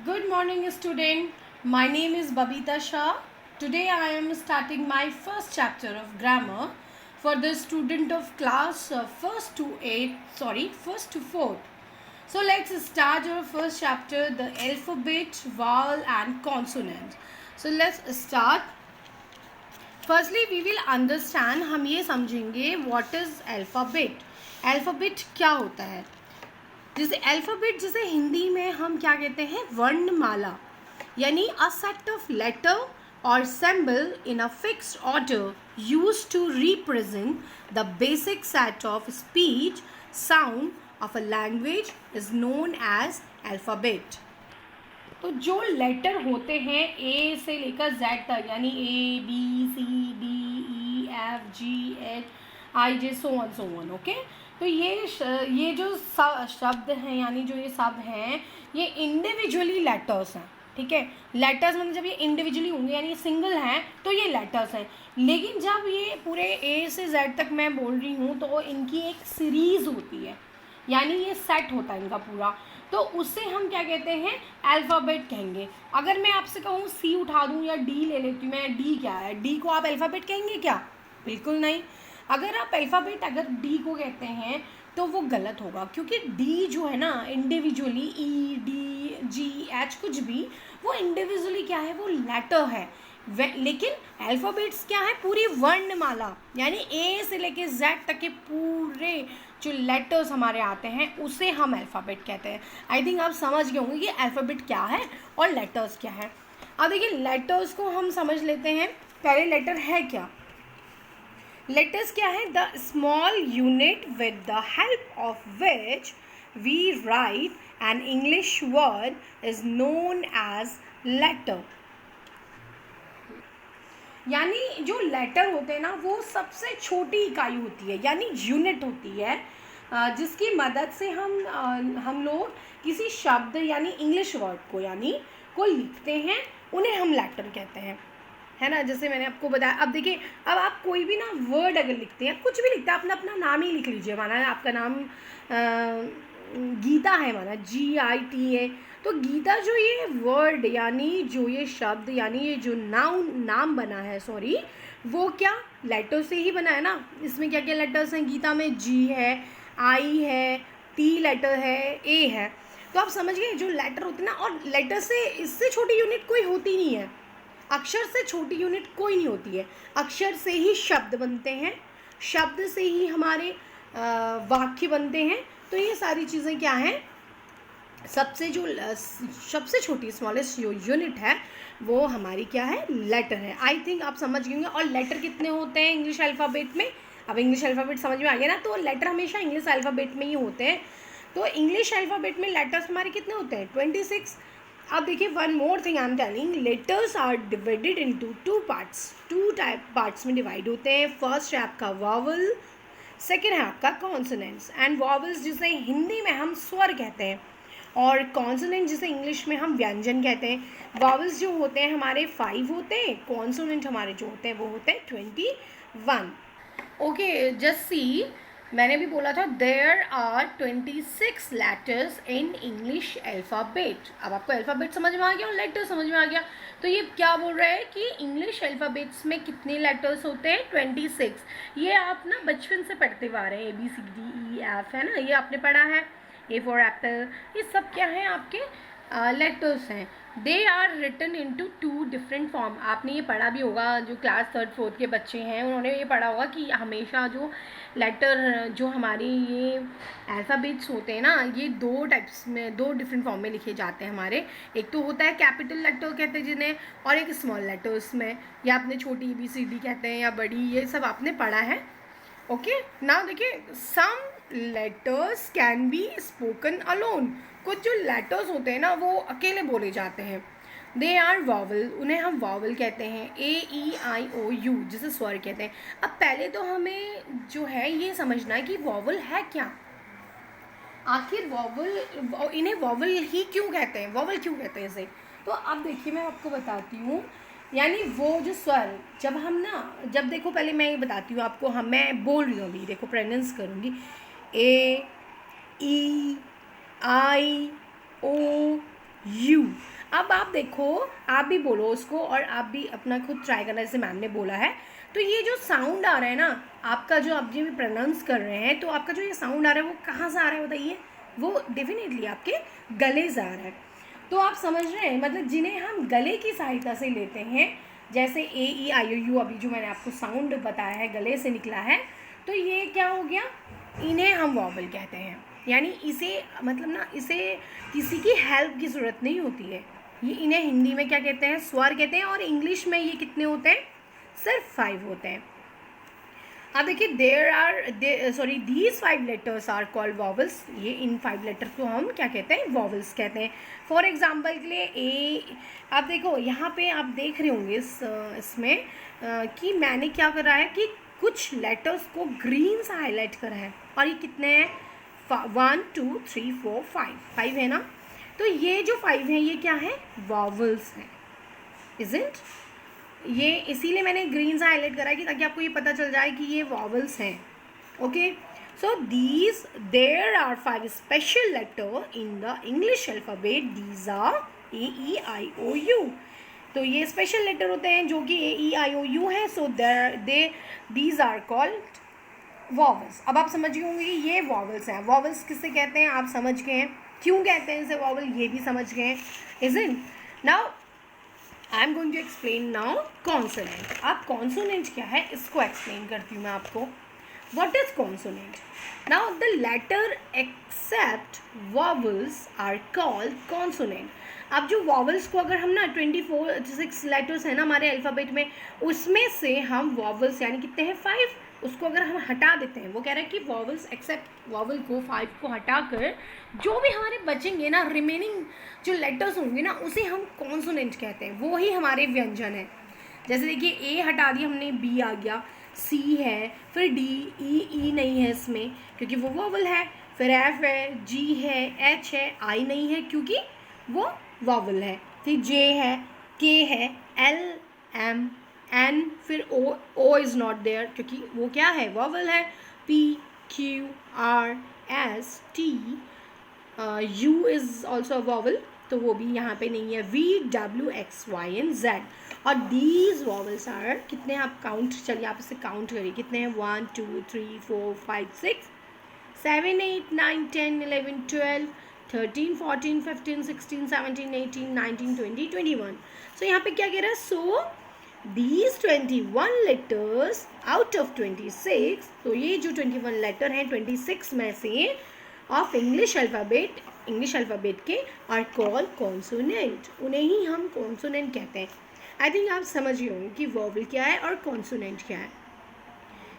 Good morning, student. My name is Babita Shah. Today I am starting my first chapter of grammar for the student of class first to fourth. So let's start our first chapter, the alphabet, vowel and consonant. So let's start. Firstly, we will understand. हम ये समझेंगे what is alphabet. Alphabet क्या होता है? जैसे alphabet, जैसे हिंदी में हम क्या कहते हैं, वर्णमाला, यानी अ सेट ऑफ लेटर और symbol in a fixed order used to represent the basic set of speech sound of a language is known as alphabet. तो जो लेटर होते हैं ए से लेकर जेड तक, यानी A B C D E F G H I J so on okay. तो ये जो शब्द हैं, यानी जो ये सब हैं, ये इंडिविजुअली लेटर्स हैं. ठीक है, लेटर्स मतलब जब ये इंडिविजुअली होंगे यानी सिंगल हैं तो ये लेटर्स हैं. लेकिन जब ये पूरे ए से जेड तक मैं बोल रही हूँ तो इनकी एक सीरीज़ होती है, यानी ये सेट होता है इनका पूरा. तो उससे हम क्या कहते हैं, अल्फ़ाबेट कहेंगे. अगर मैं आपसे कहूँ सी उठा दूँ या डी ले लेती हूँ मैं, डी क्या है, डी को आप अल्फ़ाबेट कहेंगे क्या? बिल्कुल नहीं. अगर आप अल्फ़ाबेट अगर डी को कहते हैं तो वो गलत होगा, क्योंकि डी जो है ना individually, E D G H कुछ भी, वो इंडिविजुअली क्या है, वो लेटर है. लेकिन अल्फ़ाबेट्स क्या है, पूरी वर्णमाला, यानी ए से लेके जेड तक के पूरे जो लेटर्स हमारे आते हैं उसे हम अल्फ़ाबेट कहते हैं. आई थिंक आप समझ गए होंगे कि अल्फ़ाबेट क्या है और लेटर्स क्या है. अब देखिए लेटर्स को हम समझ लेते हैं. पहले लेटर है क्या? लेटर्स क्या है? The small unit with the help of which we write an English word is known as letter. यानी जो लेटर होते हैं ना, वो सबसे छोटी इकाई होती है, यानी यूनिट होती है, जिसकी मदद से हम लोग किसी शब्द यानी इंग्लिश वर्ड को यानी को लिखते हैं, उन्हें हम लेटर कहते हैं, है ना. जैसे मैंने आपको बताया. अब देखिए, अब आप कोई भी ना वर्ड अगर लिखते हैं, कुछ भी लिखते हैं, अपना अपना नाम ही लिख लीजिए. माना आपका नाम गीता है, माना GITA. तो गीता जो ये वर्ड यानी जो ये शब्द यानी ये जो नाम बना है, वो क्या लेटर से ही बना है ना. इसमें क्या क्या लेटर्स हैं गीता में? जी है, आई है, टी लेटर है, ए है. तो आप समझ गए जो लेटर होते हैं ना. और लेटर से इससे छोटी यूनिट कोई होती नहीं है. अक्षर से छोटी यूनिट कोई नहीं होती है. अक्षर से ही शब्द बनते हैं, शब्द से ही हमारे वाक्य बनते हैं. तो ये सारी चीज़ें क्या हैं, सबसे छोटी स्मॉलेस्ट जो यूनिट है वो हमारी क्या है, लेटर है. आई थिंक आप समझ गए होंगे. और लेटर कितने होते हैं इंग्लिश अल्फ़ाबेट में? अब इंग्लिश अल्फ़ाबेट समझ में आ गया ना. तो लेटर हमेशा इंग्लिश अल्फ़ाबेट में ही होते हैं. तो इंग्लिश अल्फ़ाबेट में लेटर्स हमारे कितने होते हैं? 26. अब देखिए, one more thing I am telling, letters are divided into two parts. Two type parts में डिवाइड होते हैं. फर्स्ट है आपका वॉवल, सेकेंड है आपका कॉन्सोनेंट्स. एंड वॉवल्स जिसे हिंदी में हम स्वर कहते हैं, और कॉन्सोनेंट जिसे इंग्लिश में हम व्यंजन कहते हैं. वॉवल्स जो होते हैं हमारे 5 होते हैं, कॉन्सोनेंट हमारे जो होते हैं वो होते हैं 21. ओके, जस्ट सी, मैंने भी बोला था there are 26 letters in English alphabet. अब आपको अल्फ़ाबेट समझ में आ गया और लेटर समझ में आ गया. तो ये क्या बोल रहा है कि इंग्लिश अल्फ़ाबेट्स में कितने लेटर्स होते हैं? 26. ये आप ना बचपन से पढ़ते हुए आ रहे हैं, ABCDEF है ना, ये आपने पढ़ा है. A for apple, ये सब क्या है आपके लेटर्स हैं. They are written into 2 different form. आपने ये पढ़ा भी होगा, जो क्लास 3rd 4th के बच्चे हैं उन्होंने ये पढ़ा होगा कि हमेशा जो लेटर जो हमारी ये अल्फ़ाबेट्स होते हैं ना, ये 2 टाइप्स में, 2 डिफरेंट फॉर्म में लिखे जाते हैं हमारे. एक तो होता है कैपिटल लेटर कहते हैं जिन्हें, और एक स्मॉल लेटर्स में, या आपने छोटी ABCD कहते हैं या बड़ी, ये सब आपने पढ़ा है. ओके, नाउ देखिए, some letters can be spoken alone. कुछ जो लेटर्स होते हैं ना वो अकेले बोले जाते हैं. दे आर वॉवल, उन्हें हम वॉवल कहते हैं. AEIOU जिसे स्वर कहते हैं. अब पहले तो हमें जो है ये समझना है कि वॉवल है क्या. आखिर वॉवल, इन्हें वॉवल ही क्यों कहते हैं, वॉवल क्यों कहते हैं इसे? तो अब देखिए मैं आपको बताती हूँ. यानी वो जो स्वर, जब देखो, पहले मैं ये बताती हूँ आपको. मैं बोल रही हूँ अभी, देखो प्रोनाउंस करूँगी. A E I O you. अब आप देखो, आप भी बोलो उसको और आप भी अपना खुद ट्राई करना, जैसे मैम ने बोला है। तो ये जो साउंड आ रहा है ना आपका, जो आप जो भी प्रोनाउंस कर रहे हैं, तो आपका जो ये साउंड आ रहा है वो कहाँ से आ रहा है बताइए? वो डेफिनेटली आपके गले से आ रहा है। तो आप समझ रहे हैं, मतलब जिन्हें हम गले की सहायता से लेते हैं, जैसे ए ई आई ओ यू, अभी जो मैंने आपको साउंड बताया है गले से निकला है, तो ये क्या हो गया, इन्हें हम वॉवल कहते हैं। यानी इसे मतलब ना, इसे किसी की हेल्प की ज़रूरत नहीं होती है। ये इन्हें हिंदी में क्या कहते हैं? स्वर कहते हैं। और इंग्लिश में ये कितने होते हैं? सिर्फ 5 होते हैं। अब देखिए, these 5 letters are called vowels. ये इन 5 लेटर्स को हम क्या कहते हैं? वॉवल्स कहते हैं। फॉर एग्जाम्पल के लिए ए, आप देखो यहाँ पे आप देख रहे होंगे इसमें कि मैंने क्या करा है कि कुछ लेटर्स को ग्रीन से हाईलाइट करा है। और ये कितने हैं? 1 2 3 4 5 है ना। तो ये जो 5 हैं ये क्या है? वॉवल्स हैं, इजंट? ये इसीलिए मैंने ग्रीन से हाईलाइट करा है कि ताकि आपको ये पता चल जाए कि ये वॉवल्स हैं। Okay, so these there are 5 special letter in the English alphabet. These are A E I O U. तो ये स्पेशल लेटर होते हैं जो कि ए ई आई ओ यू है। So these are called vowels. अब आप समझ गए होंगे कि ये वॉवल्स हैं। वॉवल्स किससे कहते हैं आप समझ गए हैं, क्यों कहते हैं इसे वॉवल ये भी समझ गए हैं, isn't? Now I am going to explain now consonant. आप कॉन्सोनेंट क्या है इसको एक्सप्लेन करती हूँ मैं आपको। What is consonant? Now the letter except vowels are called consonant. अब जो वॉवल्स को अगर हम ना 24 लेटर्स हैं ना हमारे अल्फ़ाबेट में, उसमें से हम वॉवल्स यानी कितने हैं? 5, उसको अगर हम हटा देते हैं, वो कह रहा है कि वॉवल्स एक्सेप्ट वॉवल को 5 को हटाकर जो भी हमारे बचेंगे ना, रिमेनिंग जो लेटर्स होंगे ना, उसे हम कॉन्सोनेंट कहते हैं। वो ही हमारे व्यंजन है। जैसे देखिए, ए हटा दिया हमने, बी आ गया, सी है, फिर डी, ई नहीं है इसमें क्योंकि वो वॉवल है, फिर एफ है, जी है, एच है, आई नहीं है क्योंकि वो वॉवल है, फिर जे है, के है, एल, एम, एन, फिर ओ इज़ नॉट देयर क्योंकि वो क्या है? वॉवल है, P, Q, R, S, T, U is also a vowel, तो वो भी यहाँ पे नहीं है, V, W, X, Y and Z. और दीज वॉवल्स आर कितने? आप काउंट, चलिए आप इसे काउंट करिए, कितने हैं? 1 2 3 4 5 6 7 8 9 10 11 12 13 14 15 16 17 18 19 20 21। सो यहाँ पे क्या कह रहा है? सो these 21 letters out of 26, तो ये जो 21 लेटर हैं 26 में से ऑफ इंग्लिश अल्फ़ाबेट के आर कॉल्ड कॉन्सोनेंट। उन्हें ही हम कॉन्सोनेंट कहते हैं। आई थिंक आप समझ गए होंगे कि वॉवल क्या है और कॉन्सोनेंट क्या है।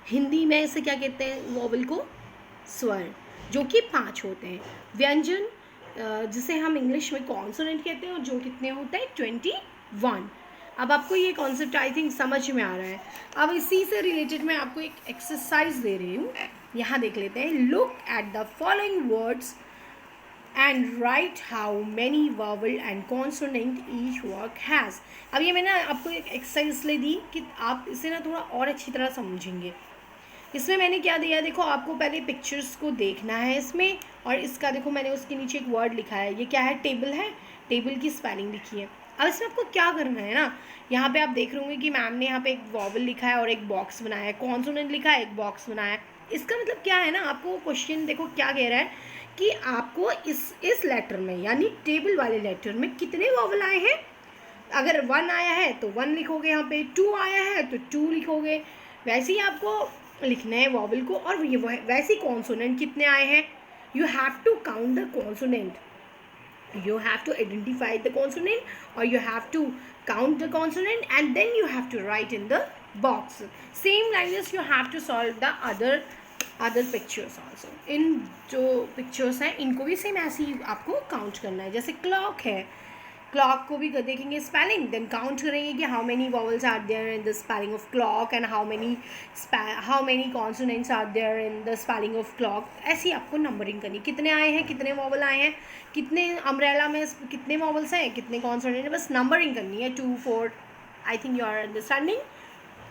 हिंदी में इसे क्या कहते हैं? वॉवल को स्वर, जो कि 5 होते हैं। व्यंजन जिसे हम इंग्लिश में कॉन्सोनेंट कहते हैं और जो कितने होते हैं? 21। अब आपको ये कॉन्सेप्ट आई थिंक समझ में आ रहा है। अब इसी से रिलेटेड मैं आपको एक एक्सरसाइज दे रही हूँ, यहाँ देख लेते हैं। Look at the following words and right how many vowel and consonant each word has. अब ये मैंने आपको एक एक्सरसाइज इसलिए दी कि आप इसे ना थोड़ा और अच्छी तरह समझेंगे। इसमें मैंने क्या दिया, देखो आपको पहले पिक्चर्स को देखना है इसमें, और इसका देखो मैंने उसके नीचे एक वर्ड लिखा है। ये क्या है? टेबल है, टेबल की स्पेलिंग लिखी है। अब इसमें आपको क्या करना है ना, यहाँ पे आप देख रहे होंगे कि मैम ने यहाँ पे एक वॉवल लिखा है और एक बॉक्स बनाया है, कॉन्सोनेंट लिखा है, एक बॉक्स बनाया है। इसका मतलब क्या है ना, आपको क्वेश्चन देखो क्या कह रहा है कि आपको इस लेटर में यानी टेबल वाले लेटर में कितने वॉवल आए हैं। अगर 1 आया है तो 1 लिखोगे, यहाँ पे 2 आया है तो 2 लिखोगे। वैसे ही आपको लिखना है वॉवल को। और ये वैसे ही कॉन्सोनेंट कितने आए हैं, you have to count the consonant, you have to identify the consonant or you have to count the consonant and then you have to write in the box. Same like this you have to solve the other pictures also. इन जो pictures हैं इनको भी same ऐसे ही आपको count करना है। जैसे clock है, क्लॉक को भी देखेंगे स्पेलिंग, देन काउंट करेंगे कि how many vowels are there in the spelling of clock and how many consonants are there in the spelling of clock. ऐसी आपको नंबरिंग करनी, कितने आए हैं, कितने वॉवल आए हैं, कितने अम्ब्रेला में कितने वॉवल्स हैं, कितने कॉन्सोनेंट है, बस नंबरिंग करनी है 2 4। I think you are understanding.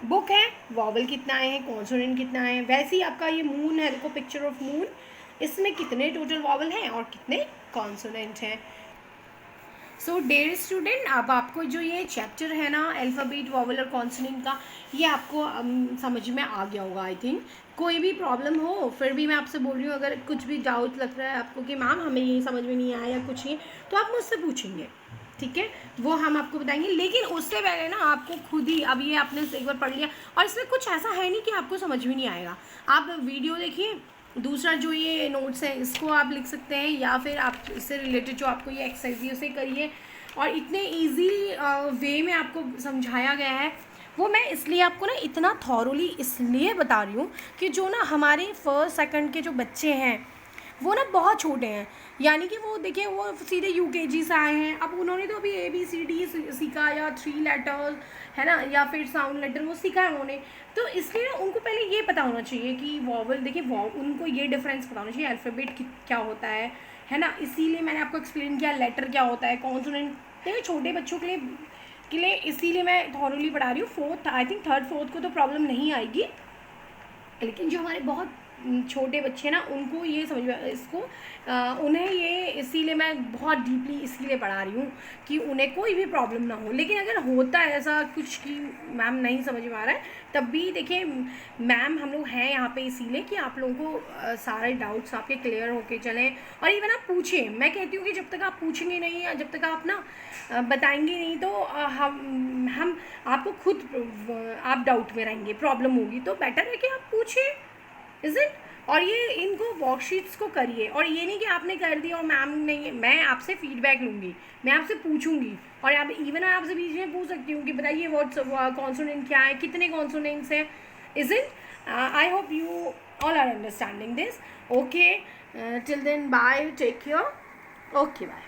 Book है, वॉवल कितना आए हैं, कॉन्सोनेंट कितना आए हैं। वैसे ही आपका ये मून है, देखो पिक्चर ऑफ मून, इसमें कितने टोटल वॉवल हैं और कितने कॉन्सोनेंट हैं। सो डियर स्टूडेंट, अब आपको जो ये चैप्टर है ना अल्फ़ाबेट, वोवेल और कॉन्सोनेंट का, ये आपको समझ में आ गया होगा आई थिंक। कोई भी प्रॉब्लम हो फिर भी मैं आपसे बोल रही हूँ, अगर कुछ भी डाउट लग रहा है आपको कि मैम हमें ये समझ में नहीं आया या कुछ नहीं, तो आप मुझसे पूछेंगे, ठीक है, वो हम आपको बताएंगे। लेकिन उससे पहले ना आपको खुद ही, अब ये आपने एक बार पढ़ लिया और इसमें कुछ ऐसा है नहीं कि आपको समझ में नहीं आएगा। आप वीडियो देखिए, दूसरा जो ये नोट्स है इसको आप लिख सकते हैं, या फिर आप इससे रिलेटेड जो आपको ये एक्सरसाइज है उसे करिए। और इतने इजी वे में आपको समझाया गया है, वो मैं इसलिए आपको ना इतना थॉरोली इसलिए बता रही हूँ कि जो ना हमारे फर्स्ट सेकंड के जो बच्चे हैं वो ना बहुत छोटे हैं, यानी कि वो देखिए वो सीधे यूकेजी से आए हैं। अब उन्होंने तो अभी ABCD सीखा या 3 लेटर्स है ना, या फिर साउंड लेटर वो सीखा है उन्होंने, तो इसलिए ना उनको पहले ये पता होना चाहिए कि वॉवल, देखिए उनको ये डिफरेंस पता होना चाहिए अल्फ़ाबेट क्या होता है ना। इसीलिए मैंने आपको एक्सप्लेन किया लेटर क्या होता है, कॉन्सोनेंट। देखिए छोटे बच्चों के लिए इसीलिए मैं थॉरोली पढ़ा रही हूँ। Fourth I think third fourth को तो प्रॉब्लम नहीं आएगी, लेकिन जो हमारे बहुत छोटे बच्चे हैं ना उनको ये समझ में इसको उन्हें ये इसीलिए मैं बहुत डीपली इसीलिए पढ़ा रही हूँ कि उन्हें कोई भी प्रॉब्लम ना हो। लेकिन अगर होता है ऐसा कुछ कि मैम नहीं समझ में आ रहा है, तब भी देखिए मैम हम लोग हैं यहाँ पे इसीलिए कि आप लोगों को सारे डाउट्स आपके क्लियर होके चलें। और इवन आप पूछें, मैं कहती हूँ कि जब तक आप पूछेंगे नहीं या जब तक आप ना बताएंगे नहीं तो हम आपको खुद आप डाउट में रहेंगे, प्रॉब्लम होगी। तो बेटर है कि आप पूछें, इज इट। और ये इनको वर्कशीट्स को करिए, और ये नहीं कि आपने कर दिया और मैम नहीं, मैं आपसे फीडबैक लूँगी, मैं आपसे पूछूंगी। और आप इवन आपसे बीच में पूछ सकती हूँ कि बताइए वर्ड्स कॉन्सोनेंट क्या है, कितने कॉन्सोनेंट्स हैं, is it. I hope you all are understanding this. Okay, till then bye, take care, okay bye.